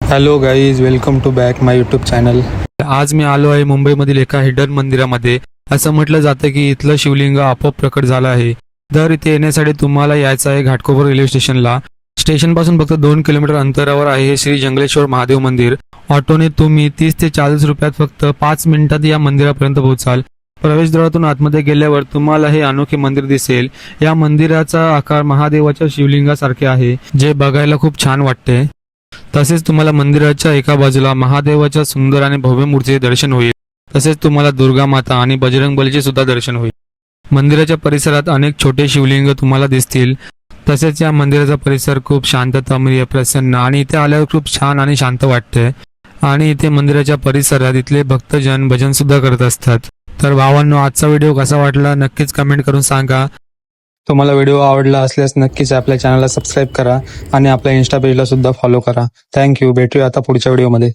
Hello guys, welcome to back my YouTube channel. आज मी आलो आहे मुंबईमधील एका हिडन मंदिरामध्ये. असं म्हटलं जातं की इथलं शिवलिंग आपोआप प्रकट झालं आहे. तर इथे येण्यासाठी तुम्हाला यायचं आहे घाटकोपर रेल्वे स्टेशनला. स्टेशन पासून फक्त 2 किलोमीटर अंतरावर आहे हे श्री जंगलेश्वर महादेव मंदिर. ऑटोने तुम्ही 30 ते 40 रुपयात फक्त 5 मिनिटात या मंदिरापर्यंत पोहोचाल. प्रवेशद्वारातून आतमध्ये गेल्यावर तुम्हाला हे अनोखे मंदिर दिसेल. या मंदिराचा आकार महादेवाच्या शिवलिंगासारखे आहे, जे बघायला खूप छान वाटते. तसेच तुम्हाला मंदिराच्या एका बाजूला महादेवाच्या सुंदर आणि भव्य मूर्तीचे दर्शन होईल. तसेच तुम्हाला दुर्गा माता आणि बजरंग बलीचे सुद्धा दर्शन होईल. मंदिराच्या परिसरात अनेक छोटे शिवलिंग तुम्हाला दिसतील. तसेच या मंदिराचा परिसर खूप शांततामय, प्रसन्न आणि इथे आल्यावर खूप छान आणि शांत वाटते. आणि इथे मंदिराच्या परिसरात इथले भक्तजन भजन सुद्धा करत असतात. तर भावांनो, आजचा व्हिडिओ कसा वाटला नक्कीच कमेंट करून सांगा. तुम्हाला व्हिडिओ आवडला असल्यास नक्कीच आपल्या चॅनलला सबस्क्राईब करा आणि आपल्या इन्स्टा पेजला सुद्धा फॉलो करा. थँक्यू. भेटूया आता पुढच्या व्हिडिओमध्ये.